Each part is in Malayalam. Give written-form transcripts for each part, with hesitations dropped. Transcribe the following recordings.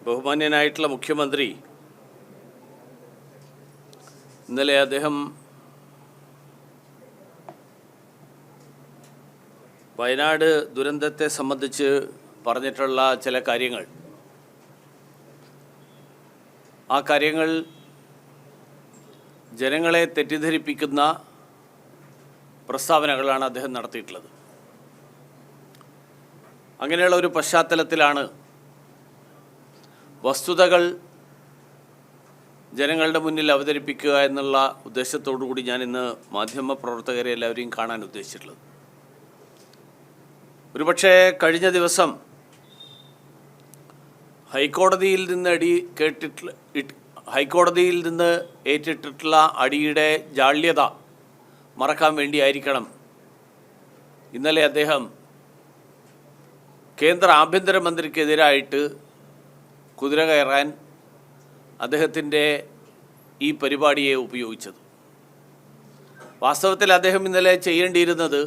ബഹുമാന്യനായിട്ടുള്ള മുഖ്യമന്ത്രി ഇന്നലെ അദ്ദേഹം വയനാട് ദുരന്തത്തെ സംബന്ധിച്ച് പറഞ്ഞിട്ടുള്ള ചില കാര്യങ്ങൾ, ആ കാര്യങ്ങൾ ജനങ്ങളെ തെറ്റിദ്ധരിപ്പിക്കുന്ന പ്രസ്താവനകളാണ് അദ്ദേഹം നടത്തിയിട്ടുള്ളത്. അങ്ങനെയുള്ള ഒരു പശ്ചാത്തലത്തിലാണ് വസ്തുതകൾ ജനങ്ങളുടെ മുന്നിൽ അവതരിപ്പിക്കുക എന്നുള്ള ഉദ്ദേശത്തോടു കൂടി ഞാനിന്ന് മാധ്യമപ്രവർത്തകരെ എല്ലാവരെയും കാണാൻ ഉദ്ദേശിച്ചിട്ടുള്ളത്. ഒരുപക്ഷെ കഴിഞ്ഞ ദിവസം ഹൈക്കോടതിയിൽ നിന്ന് ഏറ്റിട്ടുള്ള അടിയുടെ ജാള്യത മറക്കാൻ വേണ്ടിയായിരിക്കണം ഇന്നലെ അദ്ദേഹം കേന്ദ്ര ആഭ്യന്തരമന്ത്രിക്കെതിരായിട്ട് കുതിര കയറാൻ അദ്ദേഹത്തിൻ്റെ ഈ പരിപാടിയെ ഉപയോഗിച്ചത്. വാസ്തവത്തിൽ അദ്ദേഹം ഇന്നലെ ചെയ്യേണ്ടിയിരുന്നത്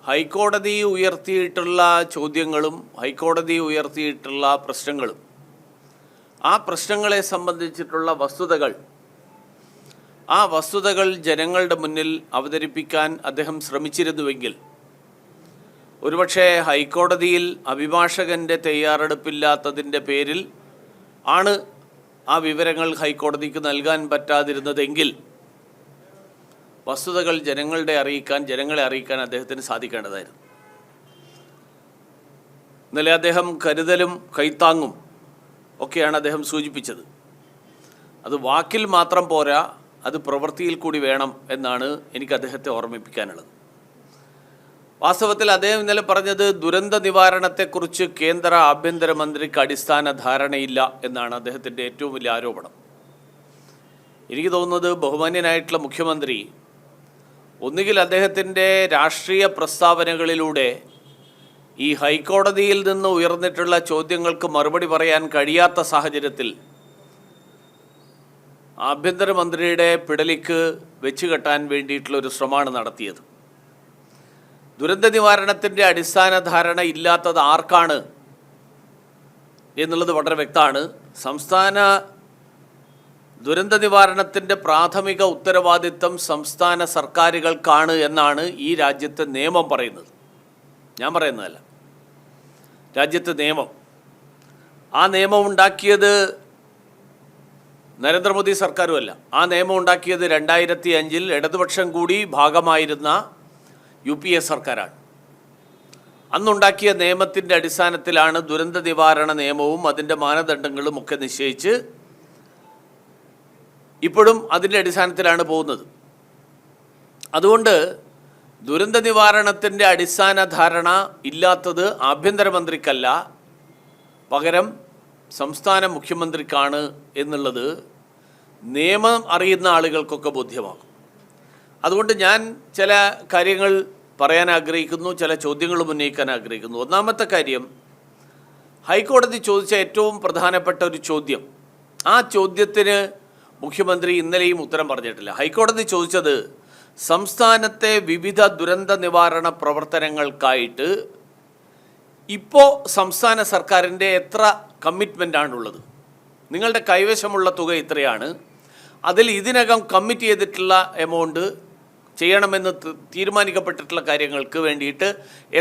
ഹൈക്കോടതി ഉയർത്തിയിട്ടുള്ള ചോദ്യങ്ങളും ഹൈക്കോടതി ഉയർത്തിയിട്ടുള്ള പ്രശ്നങ്ങളും, ആ പ്രശ്നങ്ങളെ സംബന്ധിച്ചിട്ടുള്ള വസ്തുതകൾ ജനങ്ങളുടെ മുന്നിൽ അവതരിപ്പിക്കാൻ അദ്ദേഹം ശ്രമിച്ചിരുന്നുവെങ്കിൽ ഒരുപക്ഷെ ഹൈക്കോടതിയിൽ അഭിഭാഷകൻ്റെ തയ്യാറെടുപ്പില്ലാത്തതിൻ്റെ പേരിൽ ആണ് ആ വിവരങ്ങൾ ഹൈക്കോടതിക്ക് നൽകാൻ പറ്റാതിരുന്നതെങ്കിൽ വസ്തുതകൾ ജനങ്ങളെ അറിയിക്കാൻ അദ്ദേഹത്തിന് സാധിക്കേണ്ടതായിരുന്നു. ഇന്നലെ അദ്ദേഹം കരുതലും കൈത്താങ്ങും ഒക്കെയാണ് അദ്ദേഹം സൂചിപ്പിച്ചത്. അത് വാക്കിൽ മാത്രം പോരാ, അത് പ്രവൃത്തിയിൽ കൂടി വേണം എന്നാണ് എനിക്ക് അദ്ദേഹത്തെ ഓർമ്മിപ്പിക്കാനുള്ളത്. വാസ്തവത്തിൽ അദ്ദേഹം ഇന്നലെ പറഞ്ഞത് ദുരന്ത നിവാരണത്തെക്കുറിച്ച് കേന്ദ്ര ആഭ്യന്തരമന്ത്രിക്ക് അടിസ്ഥാന ധാരണയില്ല എന്നാണ് അദ്ദേഹത്തിൻ്റെ ഏറ്റവും വലിയ ആരോപണം. എനിക്ക് തോന്നുന്നത് ബഹുമാന്യനായിട്ടുള്ള മുഖ്യമന്ത്രി ഒന്നുകിൽ അദ്ദേഹത്തിൻ്റെ രാഷ്ട്രീയ പ്രസ്താവനകളിലൂടെ ഈ ഹൈക്കോടതിയിൽ നിന്ന് ഉയർന്നിട്ടുള്ള ചോദ്യങ്ങൾക്ക് മറുപടി പറയാൻ കഴിയാത്ത സാഹചര്യത്തിൽ ആഭ്യന്തരമന്ത്രിയുടെ പിടലിക്ക് വെച്ച് കെട്ടാൻ വേണ്ടിയിട്ടുള്ള ഒരു ശ്രമമാണ് നടത്തിയത്. ദുരന്ത നിവാരണത്തിൻ്റെ അടിസ്ഥാന ധാരണ ഇല്ലാത്തത് ആർക്കാണ് എന്നുള്ളത് വളരെ വ്യക്തമാണ്. സംസ്ഥാന ദുരന്ത നിവാരണത്തിൻ്റെ പ്രാഥമിക ഉത്തരവാദിത്തം സംസ്ഥാന സർക്കാരുകൾക്കാണ് എന്നാണ് ഈ രാജ്യത്തെ നിയമം പറയുന്നത്. ഞാൻ പറയുന്നതല്ല, രാജ്യത്തെ നിയമം. ആ നിയമം ഉണ്ടാക്കിയത് നരേന്ദ്രമോദി സർക്കാരുമല്ല. ആ നിയമം ഉണ്ടാക്കിയത് 2005 ഇടതുപക്ഷം കൂടി ഭാഗമായിരുന്ന UPA സർക്കാരാണ്. അന്നുണ്ടാക്കിയ നിയമത്തിൻ്റെ അടിസ്ഥാനത്തിലാണ് ദുരന്ത നിവാരണ നിയമവും അതിൻ്റെ മാനദണ്ഡങ്ങളും ഒക്കെ നിശ്ചയിച്ച് ഇപ്പോഴും അതിൻ്റെ അടിസ്ഥാനത്തിലാണ് പോകുന്നത്. അതുകൊണ്ട് ദുരന്ത നിവാരണത്തിൻ്റെ അടിസ്ഥാന ധാരണ ഇല്ലാത്തത് ആഭ്യന്തരമന്ത്രിക്കല്ല, പകരം സംസ്ഥാന മുഖ്യമന്ത്രിക്കാണ് എന്നുള്ളത് നിയമം അറിയുന്ന ആളുകൾക്കൊക്കെ ബോധ്യമാകും. അതുകൊണ്ട് ഞാൻ ചില കാര്യങ്ങൾ പറയാൻ ആഗ്രഹിക്കുന്നു, ചില ചോദ്യങ്ങളും ഉന്നയിക്കാൻ ആഗ്രഹിക്കുന്നു. ഒന്നാമത്തെ കാര്യം, ഹൈക്കോടതി ചോദിച്ച ഏറ്റവും പ്രധാനപ്പെട്ട ഒരു ചോദ്യം, ആ ചോദ്യത്തിന് മുഖ്യമന്ത്രി ഇന്നലെയും ഉത്തരം പറഞ്ഞിട്ടില്ല. ഹൈക്കോടതി ചോദിച്ചത് സംസ്ഥാനത്തെ വിവിധ ദുരന്ത നിവാരണ പ്രവർത്തനങ്ങൾക്കായിട്ട് ഇപ്പോൾ സംസ്ഥാന സർക്കാരിൻ്റെ എത്ര കമ്മിറ്റ്മെൻ്റാണുള്ളത്, നിങ്ങളുടെ കൈവശമുള്ള തുക ഇത്രയാണ്, അതിൽ ഇതിനകം കമ്മിറ്റ് ചെയ്തിട്ടുള്ള എമൗണ്ട് ചെയ്യണമെന്ന് തീരുമാനിക്കപ്പെട്ടിട്ടുള്ള കാര്യങ്ങൾക്ക് വേണ്ടിയിട്ട്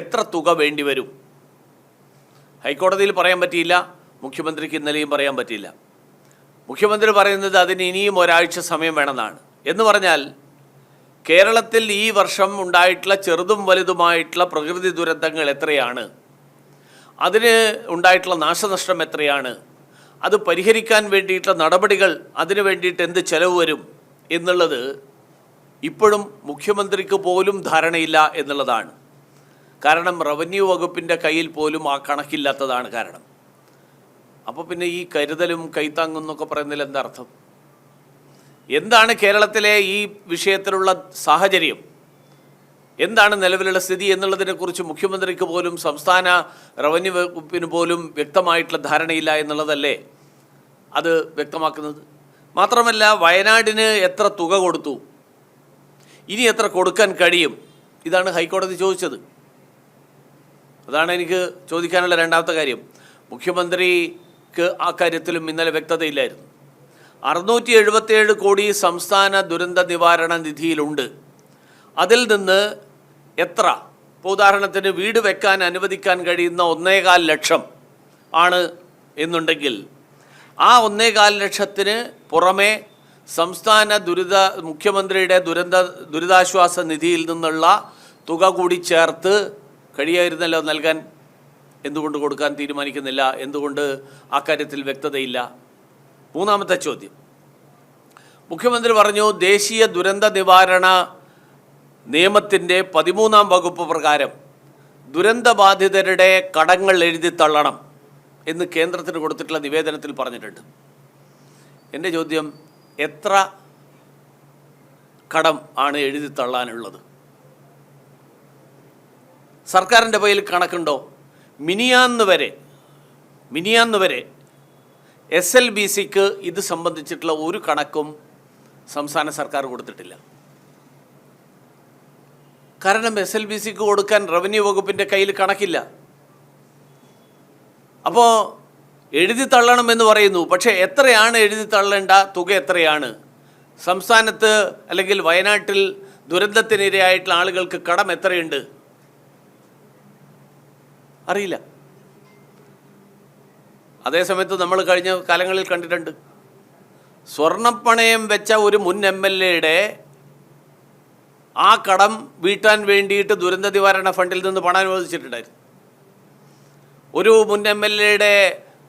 എത്ര തുക വേണ്ടി വരും. ഹൈക്കോടതിയിൽ പറയാൻ പറ്റിയില്ല, മുഖ്യമന്ത്രിക്ക് ഇന്നലെയും പറയാൻ പറ്റിയില്ല. മുഖ്യമന്ത്രി പറയുന്നത് അതിന് ഇനിയും ഒരാഴ്ച സമയം വേണമെന്നാണ്. എന്ന് പറഞ്ഞാൽ കേരളത്തിൽ ഈ വർഷം ഉണ്ടായിട്ടുള്ള ചെറുതും വലുതുമായിട്ടുള്ള പ്രകൃതി ദുരന്തങ്ങൾ എത്രയാണ്, അതിന് ഉണ്ടായിട്ടുള്ള നാശനഷ്ടം എത്രയാണ്, അത് പരിഹരിക്കാൻ വേണ്ടിയിട്ടുള്ള നടപടികൾ, അതിന് വേണ്ടിയിട്ട് എന്ത് ചെലവ് വരും എന്നുള്ളത് ഇപ്പോഴും മുഖ്യമന്ത്രിക്ക് പോലും ധാരണയില്ല എന്നുള്ളതാണ്. കാരണം റവന്യൂ വകുപ്പിൻ്റെ കയ്യിൽ പോലും ആ കണക്കില്ലാത്തതാണ് കാരണം. അപ്പോൾ പിന്നെ ഈ കരുതലും കൈത്താങ്ങും എന്നൊക്കെ പറയുന്നതിൽ എന്താ അർത്ഥം? എന്താണ് കേരളത്തിലെ ഈ വിഷയത്തിലുള്ള സാഹചര്യം, എന്താണ് നിലവിലുള്ള സ്ഥിതി എന്നുള്ളതിനെക്കുറിച്ച് മുഖ്യമന്ത്രിക്ക് പോലും സംസ്ഥാന റവന്യൂ വകുപ്പിന് പോലും വ്യക്തമായിട്ടുള്ള ധാരണയില്ല എന്നുള്ളതല്ലേ അത് വ്യക്തമാക്കുന്നത്. മാത്രമല്ല, വയനാടിന് എത്ര തുക കൊടുത്തു, ഇനി എത്ര കൊടുക്കാൻ കഴിയും, ഇതാണ് ഹൈക്കോടതി ചോദിച്ചത്. അതാണ് എനിക്ക് ചോദിക്കാനുള്ള രണ്ടാമത്തെ കാര്യം. മുഖ്യമന്ത്രിക്ക് ആ കാര്യത്തിലും ഇന്നലെ വ്യക്തതയില്ലായിരുന്നു. 677 കോടി സംസ്ഥാന ദുരന്ത നിവാരണ നിധിയിലുണ്ട്. അതിൽ നിന്ന് എത്ര, ഇപ്പോൾ ഉദാഹരണത്തിന് വീട് വെക്കാൻ അനുവദിക്കാൻ കഴിയുന്ന 1.25 ലക്ഷം ആണ് എന്നുണ്ടെങ്കിൽ ആ 1.25 ലക്ഷത്തിന് പുറമെ സംസ്ഥാന മുഖ്യമന്ത്രിയുടെ ദുരിതാശ്വാസ നിധിയിൽ നിന്നുള്ള തുക കൂടി ചേർത്ത് കഴിയായിരുന്നല്ലോ നൽകാൻ. എന്തുകൊണ്ട് കൊടുക്കാൻ തീരുമാനിക്കുന്നില്ല? എന്തുകൊണ്ട് ആ കാര്യത്തിൽ വ്യക്തതയില്ല? മൂന്നാമത്തെ ചോദ്യം, മുഖ്യമന്ത്രി പറഞ്ഞു ദേശീയ ദുരന്ത നിവാരണ നിയമത്തിൻ്റെ 13-ാം വകുപ്പ് പ്രകാരം ദുരന്തബാധിതരുടെ കടങ്ങൾ എഴുതി തള്ളണം എന്ന് കേന്ദ്രത്തിന് കൊടുത്തിട്ടുള്ള നിവേദനത്തിൽ പറഞ്ഞിട്ടുണ്ട്. എൻ്റെ ചോദ്യം, എത്ര കടം ആണ് എഴുതി തള്ളാനുള്ളത്? സർക്കാരിൻ്റെ കയ്യിൽ കണക്കുണ്ടോ? മിനിയാന്ന് വരെ SLBCക്ക് ഇത് സംബന്ധിച്ചിട്ടുള്ള ഒരു കണക്കും സംസ്ഥാന സർക്കാർ കൊടുത്തിട്ടില്ല. കാരണം SLBCക്ക് കൊടുക്കാൻ റവന്യൂ വകുപ്പിൻ്റെ കയ്യിൽ കണക്കില്ല. അപ്പോൾ എഴുതി തള്ളണമെന്ന് പറയുന്നു, പക്ഷേ എത്രയാണ് എഴുതി തള്ളേണ്ട തുക? എത്രയാണ് സംസ്ഥാനത്ത് അല്ലെങ്കിൽ വയനാട്ടിൽ ദുരന്തത്തിനിരയായിട്ടുള്ള ആളുകൾക്ക് കടം എത്രയുണ്ട്? അറിയില്ല. അതേസമയത്ത് നമ്മൾ കഴിഞ്ഞ കാലങ്ങളിൽ കണ്ടിട്ടുണ്ട്, സ്വർണ്ണപ്പണയം വെച്ച ഒരു മുൻ MLA ആ കടം വീട്ടാൻ വേണ്ടിയിട്ട് ദുരന്ത നിവാരണ ഫണ്ടിൽ നിന്ന് പണം അനുവദിച്ചിട്ടുണ്ടായിരുന്നു. ഒരു മുൻ MLA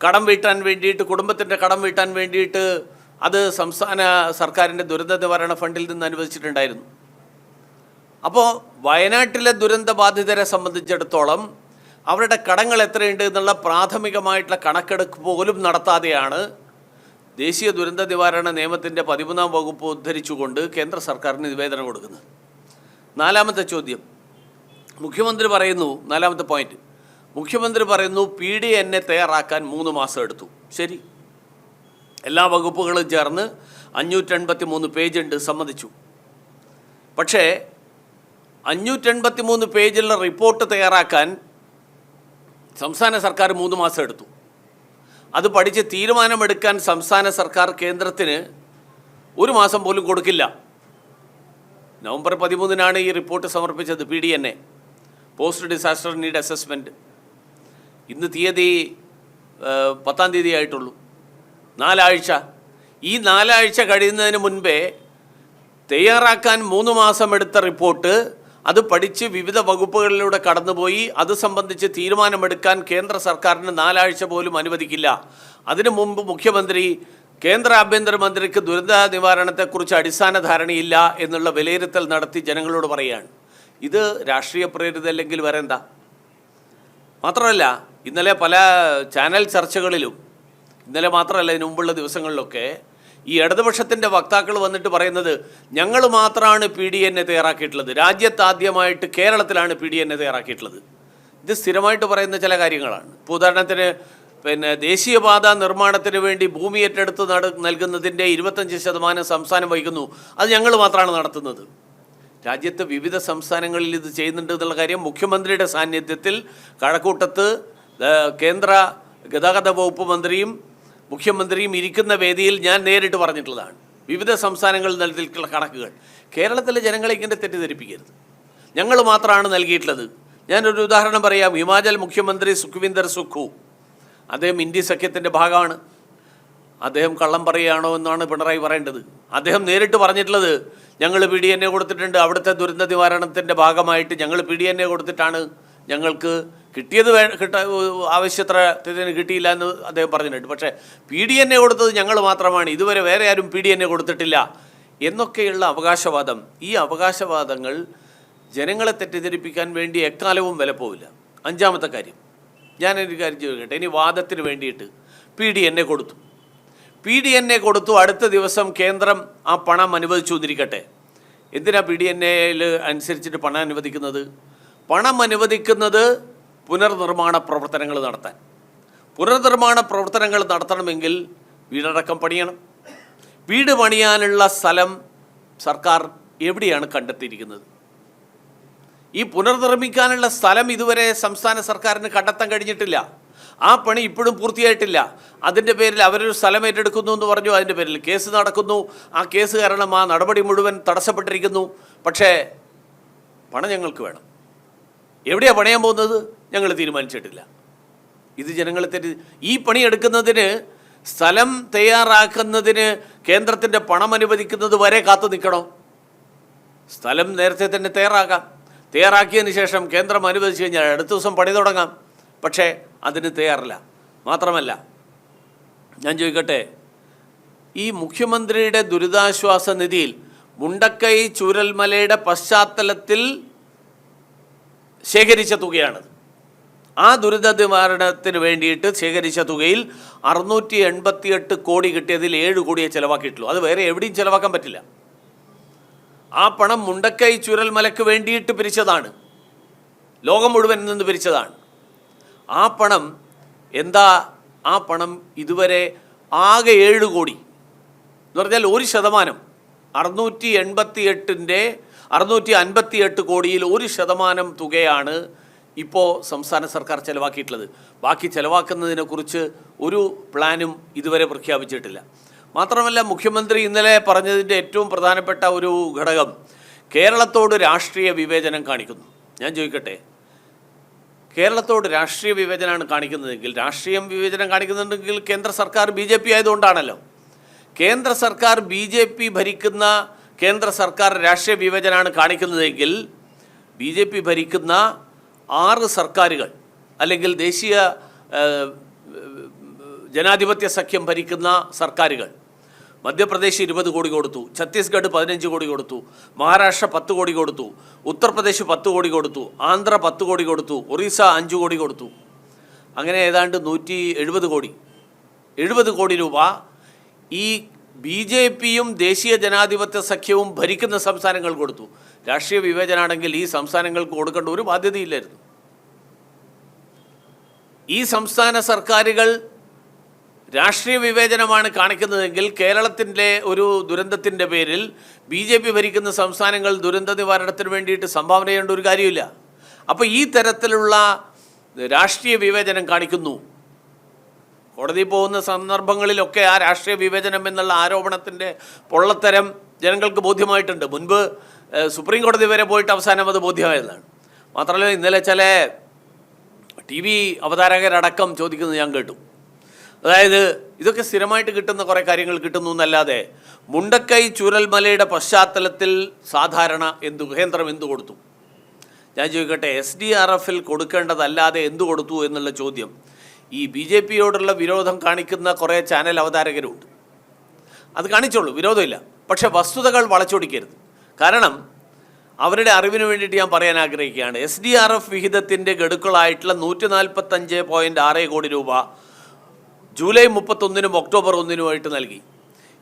കടം വീട്ടാൻ വേണ്ടിയിട്ട്, കുടുംബത്തിൻ്റെ കടം വീട്ടാൻ വേണ്ടിയിട്ട് അത് സംസ്ഥാന സർക്കാരിൻ്റെ ദുരന്ത നിവാരണ ഫണ്ടിൽ നിന്ന് അനുവദിച്ചിട്ടുണ്ടായിരുന്നു. അപ്പോൾ വയനാട്ടിലെ ദുരന്ത ബാധിതരെ സംബന്ധിച്ചിടത്തോളം അവരുടെ കടങ്ങൾ എത്രയുണ്ട് എന്നുള്ള പ്രാഥമികമായിട്ടുള്ള കണക്കെടുപ്പ് പോലും നടത്താതെയാണ് ദേശീയ ദുരന്ത നിവാരണ നിയമത്തിൻ്റെ 13-ാം വകുപ്പ് ഉദ്ധരിച്ചുകൊണ്ട് കേന്ദ്ര സർക്കാരിന് നിവേദനം കൊടുക്കുന്നത്. നാലാമത്തെ ചോദ്യം, മുഖ്യമന്ത്രി പറയുന്നു, 4-ാമത്തെ പോയിന്റ്, മുഖ്യമന്ത്രി പറയുന്നു PDNA തയ്യാറാക്കാൻ 3 മാസം എടുത്തു. ശരി, എല്ലാ വകുപ്പുകളും ചേർന്ന് 583 പേജ് ഉണ്ട്, സമ്മതിച്ചു. പക്ഷേ 583 പേജുള്ള റിപ്പോർട്ട് തയ്യാറാക്കാൻ സംസ്ഥാന സർക്കാർ 3 മാസം എടുത്തു. അത് പഠിച്ച് തീരുമാനമെടുക്കാൻ സംസ്ഥാന സർക്കാർ കേന്ദ്രത്തിന് 1 മാസം പോലും കൊടുക്കില്ല. നവംബർ 13-നാണ് ഈ റിപ്പോർട്ട് സമർപ്പിച്ചത്, PDNA, post disaster need assessment. ഇന്ന് തീയതി 10-ാം തീയതി ആയിട്ടുള്ളൂ. 4 ആഴ്ച. ഈ 4 ആഴ്ച കഴിയുന്നതിന് മുൻപേ തയ്യാറാക്കാൻ 3 മാസം എടുത്ത റിപ്പോർട്ട് അത് പഠിച്ച് വിവിധ വകുപ്പുകളിലൂടെ കടന്നുപോയി അത് സംബന്ധിച്ച് തീരുമാനമെടുക്കാൻ കേന്ദ്ര സർക്കാരിന് 4 ആഴ്ച പോലും അനുവദിക്കില്ല. അതിനു മുമ്പ് മുഖ്യമന്ത്രി കേന്ദ്ര ആഭ്യന്തരമന്ത്രിക്ക് ദുരന്ത നിവാരണത്തെക്കുറിച്ച് അടിസ്ഥാന ധാരണയില്ല എന്നുള്ള വിലയിരുത്തൽ നടത്തി ജനങ്ങളോട് പറയുകയാണ്. ഇത് രാഷ്ട്രീയ പ്രേരിതല്ലെങ്കിൽ വേറെ എന്താ? മാത്രമല്ല, ഇന്നലെ പല ചാനൽ ചർച്ചകളിലും, ഇന്നലെ മാത്രമല്ല ഇതിനു മുമ്പുള്ള ദിവസങ്ങളിലൊക്കെ ഈ ഇടതുപക്ഷത്തിൻ്റെ വക്താക്കൾ വന്നിട്ട് പറയുന്നത് ഞങ്ങൾ മാത്രമാണ് PDNA തയ്യാറാക്കിയിട്ടുള്ളത്, രാജ്യത്താദ്യമായിട്ട് കേരളത്തിലാണ് PDNA തയ്യാറാക്കിയിട്ടുള്ളത്. ഇത് സ്ഥിരമായിട്ട് പറയുന്ന ചില കാര്യങ്ങളാണ്. ഇപ്പോൾ ഉദാഹരണത്തിന് ദേശീയപാത നിർമ്മാണത്തിന് വേണ്ടി ഭൂമി ഏറ്റെടുത്ത് നൽകുന്നതിൻ്റെ 25% സംസ്ഥാനം വഹിക്കുന്നു, അത് ഞങ്ങൾ മാത്രമാണ് നടത്തുന്നത്. രാജ്യത്ത് വിവിധ സംസ്ഥാനങ്ങളിൽ ഇത് ചെയ്യുന്നുണ്ട് എന്നുള്ള കാര്യം മുഖ്യമന്ത്രിയുടെ സാന്നിധ്യത്തിൽ കഴക്കൂട്ടത്ത് കേന്ദ്ര ഗതാഗത വകുപ്പ് മന്ത്രിയും മുഖ്യമന്ത്രിയും ഇരിക്കുന്ന വേദിയിൽ ഞാൻ നേരിട്ട് പറഞ്ഞിട്ടുള്ളതാണ്. വിവിധ സംസ്ഥാനങ്ങളിൽ നൽകിയിട്ടുള്ള കണക്കുകൾ കേരളത്തിലെ ജനങ്ങളെ ഇങ്ങനെ തെറ്റിദ്ധരിപ്പിക്കരുത്. ഞങ്ങൾ മാത്രമാണ് നൽകിയിട്ടുള്ളത്. ഞാനൊരു ഉദാഹരണം പറയാം. ഹിമാചൽ മുഖ്യമന്ത്രി സുഖ്വിന്ദർ സുഖു, അദ്ദേഹം ഇന്ത്യ സഖ്യത്തിൻ്റെ ഭാഗമാണ്. അദ്ദേഹം കള്ളം പറയുകയാണോ എന്നാണ് പിണറായി പറയേണ്ടത്. അദ്ദേഹം നേരിട്ട് പറഞ്ഞിട്ടുള്ളത് ഞങ്ങൾ PDNA കൊടുത്തിട്ടുണ്ട്, അവിടുത്തെ ദുരന്ത നിവാരണത്തിൻ്റെ ഭാഗമായിട്ട് ഞങ്ങൾ PDNA കൊടുത്തിട്ടാണ്, ഞങ്ങൾക്ക് കിട്ടിയത് ആവശ്യത്തിന് കിട്ടിയില്ല എന്ന് അദ്ദേഹം പറഞ്ഞിട്ടുണ്ട്. പക്ഷേ PDNA കൊടുത്തത് ഞങ്ങൾ മാത്രമാണ്, ഇതുവരെ വേറെ ആരും PDNA കൊടുത്തിട്ടില്ല എന്നൊക്കെയുള്ള അവകാശവാദം. ഈ അവകാശവാദങ്ങൾ ജനങ്ങളെ തെറ്റിദ്ധരിപ്പിക്കാൻ വേണ്ടി എക്കാലവും വില പോവില്ല. 5-ാമത്തെ കാര്യം, ഞാനൊരു കാര്യം ചോദിക്കട്ടെ. ഇനി വാദത്തിന് വേണ്ടിയിട്ട് PDNA കൊടുത്തു, അടുത്ത ദിവസം കേന്ദ്രം ആ പണം അനുവദിച്ചു എന്നിരിക്കട്ടെ. എന്തിനാ PDNAയിൽ അനുസരിച്ചിട്ട് പണം അനുവദിക്കുന്നത്? പണം അനുവദിക്കുന്നത് പുനർനിർമ്മാണ പ്രവർത്തനങ്ങൾ നടത്താൻ. പുനർനിർമ്മാണ പ്രവർത്തനങ്ങൾ നടത്തണമെങ്കിൽ വീടടക്കം പണിയണം. വീട് പണിയാനുള്ള സ്ഥലം സർക്കാർ എവിടെയാണ് കണ്ടെത്തിയിരിക്കുന്നത്? ഈ പുനർനിർമ്മിക്കാനുള്ള സ്ഥലം ഇതുവരെ സംസ്ഥാന സർക്കാരിന് കണ്ടെത്താൻ കഴിഞ്ഞിട്ടില്ല. ആ പണി ഇപ്പോഴും പൂർത്തിയായിട്ടില്ല. അതിൻ്റെ പേരിൽ അവരൊരു സ്ഥലം ഏറ്റെടുക്കുന്നു എന്ന് പറഞ്ഞു, അതിൻ്റെ പേരിൽ കേസ് നടക്കുന്നു. ആ കേസ് കാരണം ആ നടപടി മുഴുവൻ തടസ്സപ്പെട്ടിരിക്കുന്നു. പക്ഷേ പണം ഞങ്ങൾക്ക് വേണം. എവിടെയാണ് പണയാൻ പോകുന്നത് ഞങ്ങൾ തീരുമാനിച്ചിട്ടില്ല. ഇത് ജനങ്ങളെ ഈ പണിയെടുക്കുന്നതിന്, സ്ഥലം തയ്യാറാക്കുന്നതിന് കേന്ദ്രത്തിൻ്റെ പണം അനുവദിക്കുന്നത് വരെ കാത്തു നിൽക്കണോ? സ്ഥലം നേരത്തെ തന്നെ തയ്യാറാക്കിയതിന് ശേഷം കേന്ദ്രം അനുവദിച്ചു കഴിഞ്ഞാൽ അടുത്ത ദിവസം പണി തുടങ്ങാം. പക്ഷേ അതിന് തയ്യാറില്ല. മാത്രമല്ല, ഞാൻ ചോദിക്കട്ടെ, ഈ മുഖ്യമന്ത്രിയുടെ ദുരിതാശ്വാസ നിധിയിൽ മുണ്ടക്കൈ ചൂരൽമലയുടെ പശ്ചാത്തലത്തിൽ ശേഖരിച്ച തുകയാണത്. ആ ദുരിത നിവാരണത്തിന് വേണ്ടിയിട്ട് ശേഖരിച്ച തുകയിൽ 688 കോടി കിട്ടിയതിൽ 7 കോടിയെ ചിലവാക്കിയിട്ടുള്ളൂ. അത് വേറെ എവിടെയും ചിലവാക്കാൻ പറ്റില്ല. ആ പണം മുണ്ടക്കൈ ചുരൽമലയ്ക്ക് വേണ്ടിയിട്ട് പിരിച്ചതാണ്, ലോകം മുഴുവൻ നിന്ന് പിരിച്ചതാണ്. ആ പണം എന്താ? ആ പണം ഇതുവരെ ആകെ 7 കോടി എന്ന് പറഞ്ഞാൽ 1%. 658 കോടിയിൽ 1% തുകയാണ് ഇപ്പോൾ സംസ്ഥാന സർക്കാർ ചിലവാക്കിയിട്ടുള്ളത്. ബാക്കി ചിലവാക്കുന്നതിനെക്കുറിച്ച് ഒരു പ്ലാനും ഇതുവരെ പ്രഖ്യാപിച്ചിട്ടില്ല. മാത്രമല്ല, മുഖ്യമന്ത്രി ഇന്നലെ പറഞ്ഞതിൻ്റെ ഏറ്റവും പ്രധാനപ്പെട്ട ഒരു ഘടകം കേരളത്തോട് രാഷ്ട്രീയ വിവേചനം കാണിക്കുന്നു. ഞാൻ ചോദിക്കട്ടെ, കേരളത്തോട് രാഷ്ട്രീയ വിവേചനമാണ് കാണിക്കുന്നതെങ്കിൽ, രാഷ്ട്രീയം വിവേചനം കാണിക്കുന്നുണ്ടെങ്കിൽ കേന്ദ്ര സർക്കാർ BJP ആയതുകൊണ്ടാണല്ലോ. കേന്ദ്ര സർക്കാർ BJP ഭരിക്കുന്ന കേന്ദ്ര സർക്കാർ രാഷ്ട്രീയ വിവേചനമാണ് കാണിക്കുന്നതെങ്കിൽ BJP ഭരിക്കുന്ന 6 സർക്കാരുകൾ അല്ലെങ്കിൽ ദേശീയ ജനാധിപത്യ സഖ്യം ഭരിക്കുന്ന സർക്കാരുകൾ, മധ്യപ്രദേശ് 20 കോടി കൊടുത്തു, ഛത്തീസ്ഗഡ് 15 കോടി കൊടുത്തു, മഹാരാഷ്ട്ര 10 കോടി കൊടുത്തു, ഉത്തർപ്രദേശ് 10 കോടി കൊടുത്തു, ആന്ധ്ര 10 കോടി കൊടുത്തു, ഒറീസ 5 കോടി കൊടുത്തു. അങ്ങനെ ഏതാണ്ട് 170 കോടി രൂപ ഈ BJPയും ദേശീയ ജനാധിപത്യ സഖ്യവും ഭരിക്കുന്ന സംസ്ഥാനങ്ങൾ കൊടുത്തു. രാഷ്ട്രീയ വിവേചനമാണെങ്കിൽ ഈ സംസ്ഥാനങ്ങൾക്ക് കൊടുക്കേണ്ട ഒരു ബാധ്യതയില്ലായിരുന്നു. ഈ സംസ്ഥാന സർക്കാരുകൾ രാഷ്ട്രീയ വിവേചനമാണ് കാണിക്കുന്നതെങ്കിൽ കേരളത്തിൻ്റെ ഒരു ദുരന്തത്തിൻ്റെ പേരിൽ BJP ഭരിക്കുന്ന സംസ്ഥാനങ്ങൾ ദുരന്ത നിവാരണത്തിന് വേണ്ടിയിട്ട് സംഭാവന ചെയ്യേണ്ട ഒരു കാര്യമില്ല. അപ്പോൾ ഈ തരത്തിലുള്ള രാഷ്ട്രീയ വിവേചനം കാണിക്കുന്നു. കോടതി പോകുന്ന സന്ദർഭങ്ങളിലൊക്കെ ആ രാഷ്ട്രീയ വിവേചനം എന്നുള്ള ആരോപണത്തിൻ്റെ പൊള്ളത്തരം ജനങ്ങൾക്ക് ബോധ്യമായിട്ടുണ്ട്. മുൻപ് സുപ്രീം കോടതി വരെ പോയിട്ട് അവസാനം അത് ബോധ്യമായതാണ്. മാത്രമല്ല, ഇന്നലെ ചില TV അവതാരകരടക്കം ചോദിക്കുന്നത് ഞാൻ കേട്ടു. അതായത് ഇതൊക്കെ സ്ഥിരമായിട്ട് കിട്ടുന്ന കുറേ കാര്യങ്ങൾ കിട്ടുന്നു എന്നല്ലാതെ മുണ്ടക്കൈ ചൂരൽമലയുടെ പശ്ചാത്തലത്തിൽ സാധാരണ കേന്ദ്രം എന്തു കൊടുത്തു? ഞാൻ ചോദിക്കട്ടെ, SDRFൽ കൊടുക്കേണ്ടതല്ലാതെ എന്തു കൊടുത്തു എന്നുള്ള ചോദ്യം ഈ BJPയോടുള്ള വിരോധം കാണിക്കുന്ന കുറേ ചാനൽ അവതാരകരുണ്ട്. അത് കാണിച്ചോളൂ, വിരോധമില്ല. പക്ഷേ വസ്തുതകൾ വളച്ചൊടിക്കരുത്. കാരണം അവരുടെ അറിവിന് വേണ്ടിയിട്ട് ഞാൻ പറയാൻ ആഗ്രഹിക്കുകയാണ്. SDRF വിഹിതത്തിൻ്റെ ഗഡുക്കളായിട്ടുള്ള 145.6 കോടി രൂപ ജൂലൈ 31 ഒക്ടോബർ 1 നൽകി.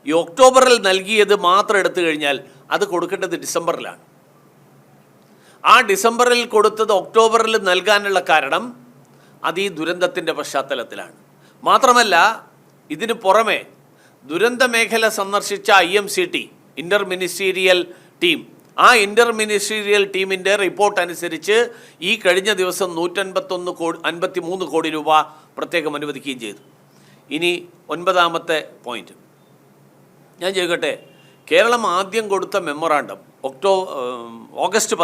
ഈ ഒക്ടോബറിൽ നൽകിയത് മാത്രം എടുത്തു കഴിഞ്ഞാൽ അത് കൊടുക്കേണ്ടത് ഡിസംബറിലാണ്. ആ ഡിസംബറിൽ കൊടുത്തത് ഒക്ടോബറിൽ നൽകാനുള്ള കാരണം അത് ഈ ദുരന്തത്തിൻ്റെ പശ്ചാത്തലത്തിലാണ്. മാത്രമല്ല, ഇതിന് പുറമെ ദുരന്ത മേഖല സന്ദർശിച്ച IMCT ഇൻ്റർ മിനിസ്റ്റീരിയൽ ടീം, ആ ഇൻ്റർ മിനിസ്റ്റീരിയൽ ടീമിൻ്റെ റിപ്പോർട്ട് അനുസരിച്ച് ഈ കഴിഞ്ഞ ദിവസം 153 കോടി രൂപ പ്രത്യേകം അനുവദിക്കുകയും ചെയ്തു. ഇനി 9ാമത്തെ പോയിന്റ് ഞാൻ ചോദിക്കട്ടെ, കേരളം ആദ്യം കൊടുത്ത മെമ്മോറാണ്ടം ഓഗസ്റ്റ്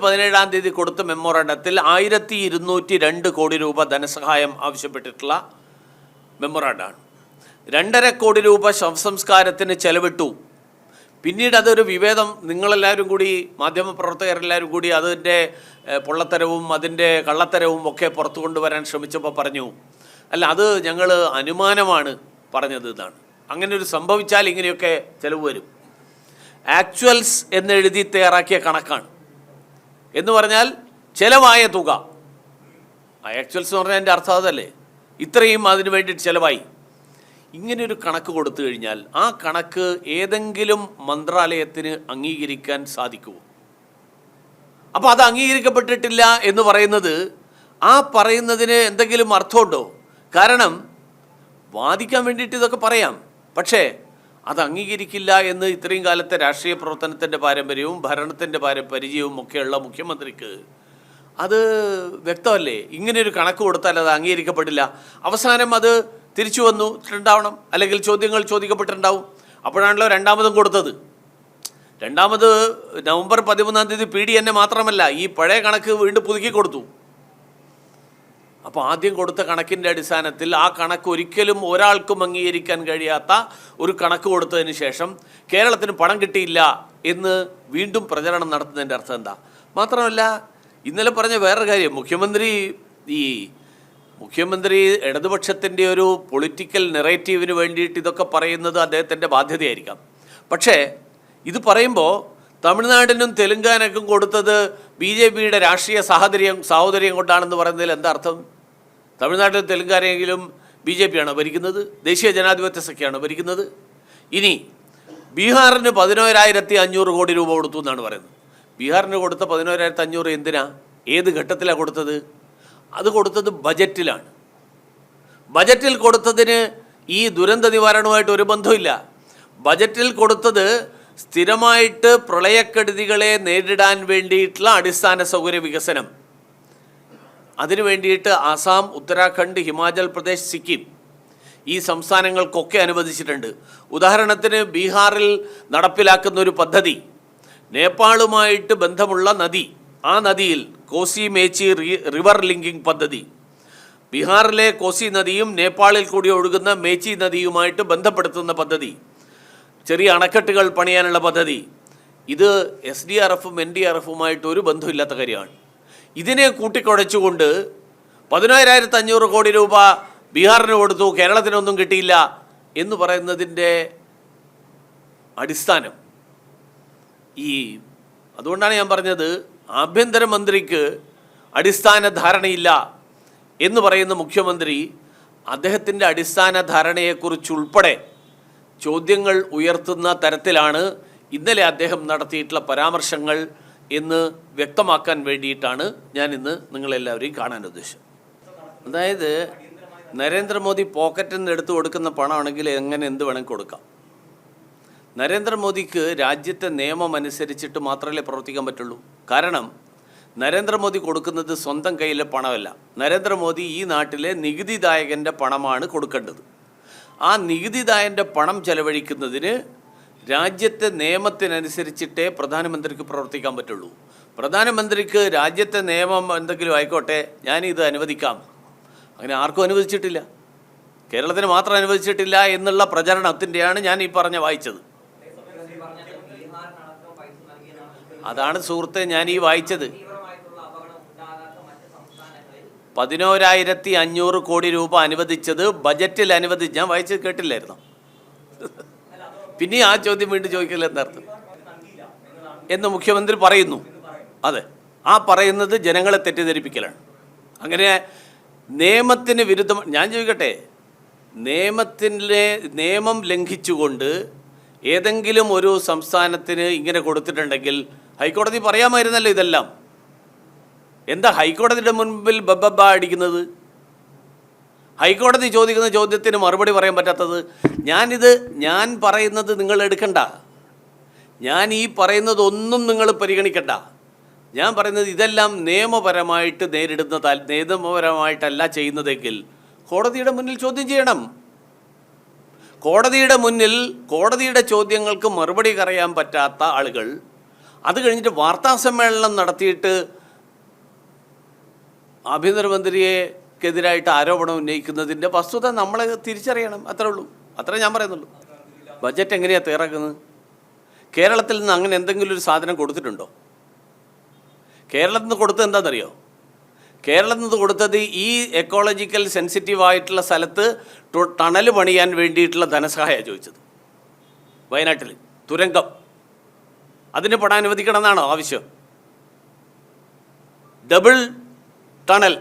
17 കൊടുത്ത മെമ്മോറാണ്ടത്തിൽ 1202 കോടി രൂപ ധനസഹായം ആവശ്യപ്പെട്ടിട്ടുള്ള മെമ്മോറാണ്ടമാണ്. 2.5 കോടി രൂപ ശവസംസ്കാരത്തിന് ചെലവിട്ടു. പിന്നീട് അതൊരു വിവേദം, നിങ്ങളെല്ലാവരും കൂടി, മാധ്യമപ്രവർത്തകരെല്ലാവരും കൂടി അതിൻ്റെ പൊള്ളത്തരവും അതിൻ്റെ കള്ളത്തരവും ഒക്കെ പുറത്തു കൊണ്ടുവരാൻ ശ്രമിച്ചപ്പോൾ പറഞ്ഞു, അല്ല അത് ഞങ്ങൾ അനുമാനമാണ് പറഞ്ഞത് എന്നാണ്. അങ്ങനെ ഒരു സംഭവിച്ചാൽ ഇങ്ങനെയൊക്കെ ചിലവ് വരും. ആക്ച്വൽസ് എന്നെഴുതി തയ്യാറാക്കിയ കണക്കാണ്. എന്ന് പറഞ്ഞാൽ ചിലവായ തുക. ആക്ച്വൽസ് എന്ന് പറഞ്ഞാൽ എൻ്റെ അർത്ഥം അതല്ലേ, ഇത്രയും അതിന് വേണ്ടിയിട്ട് ചിലവായി. ഇങ്ങനെയൊരു കണക്ക് കൊടുത്തു കഴിഞ്ഞാൽ ആ കണക്ക് ഏതെങ്കിലും മന്ത്രാലയത്തിന് അംഗീകരിക്കാൻ സാധിക്കുമോ? അപ്പോൾ അത് അംഗീകരിക്കപ്പെട്ടിട്ടില്ല എന്ന് പറയുന്നത്, ആ പറയുന്നതിന് എന്തെങ്കിലും അർത്ഥമുണ്ടോ? കാരണം വാദിക്കാൻ വേണ്ടിയിട്ട് ഇതൊക്കെ പറയാം, പക്ഷേ അത് അംഗീകരിക്കില്ല എന്ന് ഇത്രയും കാലത്തെ രാഷ്ട്രീയ പ്രവർത്തനത്തിൻ്റെ പാരമ്പര്യവും ഭരണത്തിൻ്റെ പരിചയവും ഒക്കെയുള്ള മുഖ്യമന്ത്രിക്ക് അത് വ്യക്തമല്ലേ? ഇങ്ങനെയൊരു കണക്ക് കൊടുത്താൽ അത് അംഗീകരിക്കപ്പെടില്ല. അവസാനം അത് തിരിച്ചു വന്നിട്ടുണ്ടാവണം, അല്ലെങ്കിൽ ചോദ്യങ്ങൾ ചോദിക്കപ്പെട്ടിട്ടുണ്ടാവും. അപ്പോഴാണല്ലോ രണ്ടാമതും കൊടുത്തത്. രണ്ടാമത് നവംബർ 13 PDNA മാത്രമല്ല, ഈ പഴയ കണക്ക് വീണ്ടും പുതുക്കി കൊടുത്തു. അപ്പോൾ ആദ്യം കൊടുത്ത കണക്കിൻ്റെ അടിസ്ഥാനത്തിൽ ആ കണക്ക് ഒരിക്കലും ഒരാൾക്കും അംഗീകരിക്കാൻ കഴിയാത്ത ഒരു കണക്ക് കൊടുത്തതിന് ശേഷം കേരളത്തിന് പണം കിട്ടിയില്ല എന്ന് വീണ്ടും പ്രചരണം നടത്തുന്നതിൻ്റെ അർത്ഥം എന്താ? മാത്രമല്ല, ഇന്നലെ പറഞ്ഞ വേറൊരു കാര്യം, മുഖ്യമന്ത്രി ഇടതുപക്ഷത്തിൻ്റെ ഒരു പൊളിറ്റിക്കൽ നെറേറ്റീവിന് വേണ്ടിയിട്ട് ഇതൊക്കെ പറയുന്നത് അദ്ദേഹത്തിൻ്റെ ബാധ്യതയായിരിക്കാം. പക്ഷേ ഇത് പറയുമ്പോൾ തമിഴ്നാടിനും തെലുങ്കാനയ്ക്കും കൊടുത്തത് BJPയുടെ രാഷ്ട്രീയ സാഹോദര്യം കൊണ്ടാണെന്ന് പറയുന്നതിൽ എന്താ അർത്ഥം? തമിഴ്നാട്ടിലും തെലുങ്കാനയെങ്കിലും BJP ആണോ ഭരിക്കുന്നത്? ദേശീയ ജനാധിപത്യ സഖ്യമാണോ ഭരിക്കുന്നത്? ഇനി ബീഹാറിന് 11,500 കോടി രൂപ കൊടുത്തു എന്നാണ് പറയുന്നത്. ബീഹാറിന് കൊടുത്ത 11,500 എന്തിനാ? ഏത് ഘട്ടത്തിലാണ് കൊടുത്തത്? അത് കൊടുത്തത് ബജറ്റിലാണ്. ബജറ്റിൽ കൊടുത്തതിന് ഈ ദുരന്ത നിവാരണവുമായിട്ട് ഒരു ബന്ധമില്ല. ബജറ്റിൽ കൊടുത്തത് സ്ഥിരമായിട്ട് പ്രളയക്കെടുതികളെ നേരിടാൻ വേണ്ടിയിട്ടുള്ള അടിസ്ഥാന സൗകര്യ വികസനം, അതിനു വേണ്ടിയിട്ട് ആസാം, ഉത്തരാഖണ്ഡ്, ഹിമാചൽ പ്രദേശ്, സിക്കിം ഈ സംസ്ഥാനങ്ങൾക്കൊക്കെ അനുവദിച്ചിട്ടുണ്ട്. ഉദാഹരണത്തിന് ബീഹാറിൽ നടപ്പിലാക്കുന്ന ഒരു പദ്ധതി, നേപ്പാളുമായിട്ട് ബന്ധമുള്ള നദി, ആ നദിയിൽ കോസി മേച്ചി റിവർ ലിങ്കിങ് പദ്ധതി, ബീഹാറിലെ കോസി നദിയും നേപ്പാളിൽ കൂടി ഒഴുകുന്ന മേച്ചി നദിയുമായിട്ട് ബന്ധപ്പെടുത്തുന്ന പദ്ധതി, ചെറിയ അണക്കെട്ടുകൾ പണിയാനുള്ള പദ്ധതി, ഇത് SDRFും NDRFുമായിട്ട് ഒരു ബന്ധമില്ലാത്ത കാര്യമാണ്. ഇതിനെ കൂട്ടിക്കുഴച്ചുകൊണ്ട് 11,500 കോടി രൂപ ബീഹാറിന് കൊടുത്തു, കേരളത്തിനൊന്നും കിട്ടിയില്ല എന്ന് പറയുന്നതിൻ്റെ അടിസ്ഥാനം അതുകൊണ്ടാണ് ഞാൻ പറഞ്ഞത്, ആഭ്യന്തരമന്ത്രിക്ക് അടിസ്ഥാന ധാരണയില്ല എന്ന് പറയുന്ന മുഖ്യമന്ത്രി അദ്ദേഹത്തിൻ്റെ അടിസ്ഥാന ധാരണയെക്കുറിച്ചുൾപ്പെടെ ചോദ്യങ്ങൾ ഉയർത്തുന്ന തരത്തിലാണ് ഇന്നലെ അദ്ദേഹം നടത്തിയിട്ടുള്ള പരാമർശങ്ങൾ എന്ന് വ്യക്തമാക്കാൻ വേണ്ടിയിട്ടാണ് ഞാൻ ഇന്ന് നിങ്ങളെല്ലാവരെയും കാണാൻ ഉദ്ദേശിച്ചത്. അതായത് നരേന്ദ്രമോദി പോക്കറ്റിൽ നിന്ന് എടുത്തു കൊടുക്കുന്ന പണമാണെങ്കിൽ എങ്ങനെ എന്ത് വേണമെങ്കിൽ കൊടുക്കാം. നരേന്ദ്രമോദിക്ക് രാജ്യത്തെ നിയമം അനുസരിച്ചിട്ട് മാത്രമേ പ്രവർത്തിക്കാൻ പറ്റുള്ളൂ. കാരണം നരേന്ദ്രമോദി കൊടുക്കുന്നത് സ്വന്തം കയ്യിലെ പണമല്ല. നരേന്ദ്രമോദി ഈ നാട്ടിലെ നികുതിദായകൻ്റെ പണമാണ് കൊടുക്കേണ്ടത്. ആ നികുതിദായകൻ്റെ പണം ചെലവഴിക്കുന്നതിന് രാജ്യത്തെ നിയമത്തിനനുസരിച്ചിട്ടേ പ്രധാനമന്ത്രിക്ക് പ്രവർത്തിക്കാൻ പറ്റുള്ളൂ. പ്രധാനമന്ത്രിക്ക് രാജ്യത്തെ നിയമം എന്തെങ്കിലും ആയിക്കോട്ടെ, ഞാനിത് അനുവദിക്കാം, അങ്ങനെ ആർക്കും അനുവദിച്ചിട്ടില്ല, കേരളത്തിന് മാത്രം അനുവദിച്ചിട്ടില്ല എന്നുള്ള പ്രചരണത്തിൻ്റെയാണ് ഞാൻ ഈ വായിച്ചത്. അതാണ് സുഹൃത്തെ ഞാൻ ഈ വായിച്ചത്. 11,500 കോടി രൂപ അനുവദിച്ചത് ബജറ്റിൽ ഞാൻ വായിച്ചത് കേട്ടില്ലായിരുന്നു. പിന്നെ ആ ചോദ്യം വീണ്ടും ചോദിക്കില്ല എന്നർത്ഥം എന്ന് മുഖ്യമന്ത്രി പറയുന്നു. അതെ, ആ പറയുന്നത് ജനങ്ങളെ തെറ്റിദ്ധരിപ്പിക്കലാണ്. അങ്ങനെ നിയമത്തിന് വിരുദ്ധം, ഞാൻ ചോദിക്കട്ടെ, നിയമം ലംഘിച്ചുകൊണ്ട് ഏതെങ്കിലും ഒരു സംസ്ഥാനത്തിന് ഇങ്ങനെ കൊടുത്തിട്ടുണ്ടെങ്കിൽ ഹൈക്കോടതി പറയാമായിരുന്നല്ലോ ഇതെല്ലാം. എന്താ ഹൈക്കോടതിയുടെ മുൻപിൽ ബബ്ബ അടിക്കുന്നത്? ഹൈക്കോടതി ചോദിക്കുന്ന ചോദ്യത്തിന് മറുപടി പറയാൻ പറ്റാത്തത്? ഞാൻ പറയുന്നത് നിങ്ങൾ എടുക്കണ്ട, ഞാൻ ഈ പറയുന്നതൊന്നും നിങ്ങൾ പരിഗണിക്കണ്ട. ഞാൻ പറയുന്നത് ഇതെല്ലാം നിയമപരമായിട്ട് നിയമപരമായിട്ടല്ല ചെയ്യുന്നതെങ്കിൽ കോടതിയുടെ മുന്നിൽ ചോദ്യം ചെയ്യണം. കോടതിയുടെ മുന്നിൽ കോടതിയുടെ ചോദ്യങ്ങൾക്ക് മറുപടി പറയാൻ പറ്റാത്ത ആളുകൾ അത് കഴിഞ്ഞിട്ട് വാർത്താസമ്മേളനം നടത്തിയിട്ട് ആഭ്യന്തരമന്ത്രിയെക്കെതിരായിട്ട് ആരോപണം ഉന്നയിക്കുന്നതിൻ്റെ വസ്തുത നമ്മൾ തിരിച്ചറിയണം. അത്രേ ഉള്ളൂ, അത്രേ ഞാൻ പറയുന്നുള്ളൂ. ബജറ്റ് എങ്ങനെയാണ് തയ്യാറാക്കുന്നത്? കേരളത്തിൽ നിന്ന് അങ്ങനെ എന്തെങ്കിലും ഒരു സാധനം കൊടുത്തിട്ടുണ്ടോ? കേരളത്തിൽ നിന്ന് കൊടുത്തത് എന്താണെന്നറിയോ? കേരളത്തിൽ നിന്ന് കൊടുത്തത് ഈ എക്കോളജിക്കൽ സെൻസിറ്റീവായിട്ടുള്ള സ്ഥലത്ത് ടണൽ പണിയാൻ വേണ്ടിയിട്ടുള്ള ധനസഹായമാണ് ചോദിച്ചത്. വയനാട്ടിൽ തുരങ്കം, അതിന് പണം അനുവദിക്കണം എന്നാണോ ആവശ്യം? ഡബിൾ ടണൽ,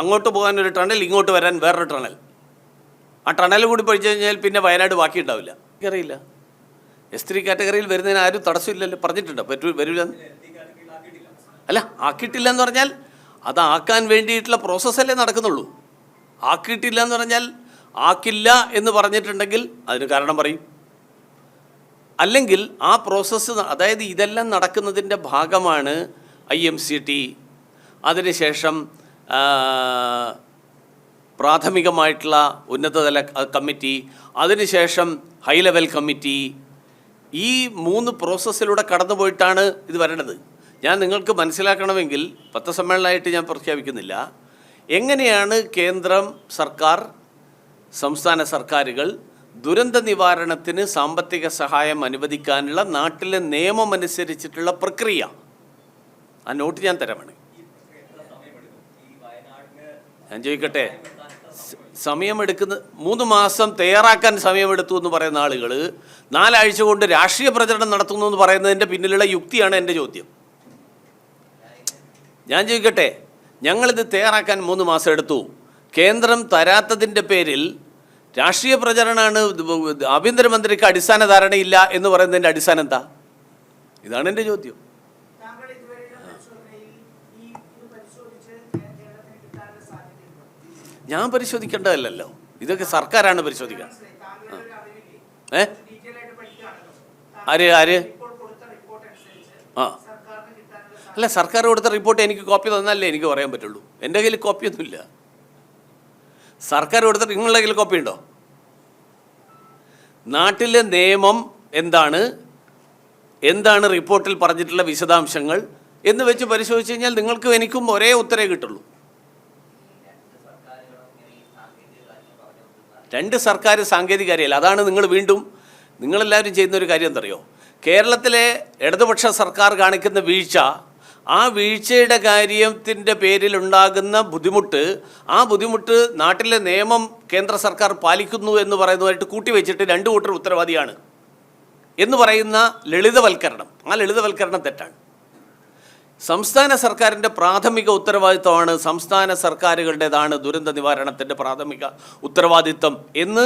അങ്ങോട്ട് പോകാൻ ഒരു ടണൽ, ഇങ്ങോട്ട് വരാൻ വേറൊരു ടണൽ. ആ ടണൽ കൂടി പഠിച്ചു കഴിഞ്ഞാൽ പിന്നെ വയനാട് ബാക്കി ഉണ്ടാവില്ല. എനിക്കറിയില്ല, S3 കാറ്റഗറിയിൽ വരുന്നതിന് ആരും തടസ്സമില്ലല്ലോ. പറഞ്ഞിട്ടുണ്ടോ വരില്ല? അല്ല, ആക്കിയിട്ടില്ല എന്ന് പറഞ്ഞാൽ അതാക്കാൻ വേണ്ടിയിട്ടുള്ള പ്രോസസ്സല്ലേ നടക്കുന്നുള്ളൂ. ആക്കിയിട്ടില്ല എന്ന് പറഞ്ഞാൽ ആക്കില്ല എന്ന് പറഞ്ഞിട്ടുണ്ടെങ്കിൽ അതിന് കാരണം പറയും. അല്ലെങ്കിൽ ആ പ്രോസസ്സ്, അതായത് ഇതെല്ലാം നടക്കുന്നതിൻ്റെ ഭാഗമാണ് IMCT. അതിനുശേഷം പ്രാഥമികമായിട്ടുള്ള ഉന്നതതല കമ്മിറ്റി, അതിനുശേഷം ഹൈ ലെവൽ കമ്മിറ്റി, ഈ 3 പ്രോസസ്സിലൂടെ കടന്നുപോയിട്ടാണ് ഇത് വരേണ്ടത്. ഞാൻ നിങ്ങൾക്ക് മനസ്സിലാക്കണമെങ്കിൽ പത്രസമ്മേളനമായിട്ട് ഞാൻ പ്രഖ്യാപിക്കുന്നില്ല, എങ്ങനെയാണ് കേന്ദ്രം സർക്കാർ, സംസ്ഥാന സർക്കാരുകൾ ദുരന്ത നിവാരണത്തിന് സാമ്പത്തിക സഹായം അനുവദിക്കാനുള്ള നാട്ടിലെ നിയമം അനുസരിച്ചിട്ടുള്ള പ്രക്രിയ. ആ നോട്ട് ഞാൻ തരാമാണ്. ഞാൻ ചോദിക്കട്ടെ, സമയമെടുക്കുന്ന 3 മാസം തയ്യാറാക്കാൻ സമയമെടുത്തു എന്ന് പറയുന്ന ആളുകൾ 4 ആഴ്ച കൊണ്ട് രാഷ്ട്രീയ പ്രചരണം നടത്തുന്നു എന്ന് പറയുന്നതിൻ്റെ പിന്നിലുള്ള യുക്തിയാണ് എൻ്റെ ചോദ്യം. ഞാൻ ചോദിക്കട്ടെ, ഞങ്ങളിത് തയ്യാറാക്കാൻ 3 മാസം എടുത്തു, കേന്ദ്രം തരാത്തതിൻ്റെ പേരിൽ രാഷ്ട്രീയ പ്രചരണമാണ്, ആഭ്യന്തരമന്ത്രിക്ക് അടിസ്ഥാന ധാരണയില്ല എന്ന് പറയുന്നതിൻ്റെ അടിസ്ഥാനം എന്താ? ഇതാണ് എൻ്റെ ചോദ്യം. ഞാൻ പരിശോധിക്കേണ്ടതല്ലോ, ഇതൊക്കെ സർക്കാരാണ് പരിശോധിക്കുക. ആര് ആര് ആ അല്ല, സർക്കാർ കൊടുത്ത റിപ്പോർട്ട് എനിക്ക് കോപ്പി തന്നല്ലേ എനിക്ക് പറയാൻ പറ്റുള്ളൂ. എൻ്റെ കയ്യിൽ കോപ്പിയൊന്നുമില്ല. സർക്കാർ കൊടുത്ത നിങ്ങളുടെ കയ്യിൽ കോപ്പി ഉണ്ടോ? നാട്ടിലെ നിയമം എന്താണ് റിപ്പോർട്ടിൽ പറഞ്ഞിട്ടുള്ള വിശദാംശങ്ങൾ എന്ന് വെച്ച് പരിശോധിച്ച് കഴിഞ്ഞാൽ നിങ്ങൾക്കും എനിക്കും ഒരേ ഉത്തരേ കിട്ടുള്ളൂ. 2 സർക്കാർ സാങ്കേതിക കാര്യമല്ല. അതാണ് നിങ്ങളെല്ലാവരും ചെയ്യുന്നൊരു കാര്യം എന്തറിയോ? കേരളത്തിലെ ഇടതുപക്ഷ സർക്കാർ കാണിക്കുന്ന വീഴ്ച, ആ വീഴ്ചയുടെ കാര്യത്തിൻ്റെ പേരിലുണ്ടാകുന്ന ബുദ്ധിമുട്ട്, ആ ബുദ്ധിമുട്ട് നാട്ടിലെ നിയമം കേന്ദ്ര സർക്കാർ പാലിക്കുന്നു എന്ന് പറയുന്നതായിട്ട് കൂട്ടിവെച്ചിട്ട് 2 കൂട്ടർ ഉത്തരവാദിയാണ് എന്ന് പറയുന്ന ലളിതവൽക്കരണം, ആ ലളിതവൽക്കരണം തെറ്റാണ്. സംസ്ഥാന സർക്കാരിൻ്റെ പ്രാഥമിക ഉത്തരവാദിത്വമാണ്, സംസ്ഥാന സർക്കാരുകളുടേതാണ് ദുരന്ത നിവാരണത്തിൻ്റെ പ്രാഥമിക ഉത്തരവാദിത്വം എന്ന്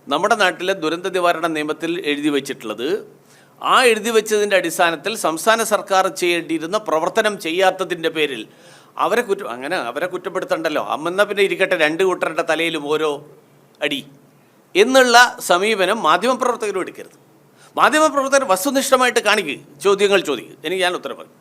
നമ്മുടെ നാട്ടിലെ ദുരന്ത നിവാരണ നിയമത്തിൽ എഴുതി വച്ചിട്ടുള്ളത്. ആ എഴുതി വെച്ചതിൻ്റെ അടിസ്ഥാനത്തിൽ സംസ്ഥാന സർക്കാർ ചെയ്യേണ്ടിയിരുന്ന പ്രവർത്തനം ചെയ്യാത്തതിൻ്റെ പേരിൽ അവരെ കുറ്റപ്പെടുത്തണ്ടല്ലോ. അമ്മെന്നാൽ പിന്നെ ഇരിക്കട്ടെ, 2 കൂട്ടരുടെ തലയിലും ഓരോ അടി എന്നുള്ള സമീപനം മാധ്യമപ്രവർത്തകരും എടുക്കരുത്. മാധ്യമപ്രവർത്തകർ വസ്തുനിഷ്ഠമായിട്ട് ചോദ്യങ്ങൾ ചോദിക്കും. ഞാൻ ഉത്തരം പറയും.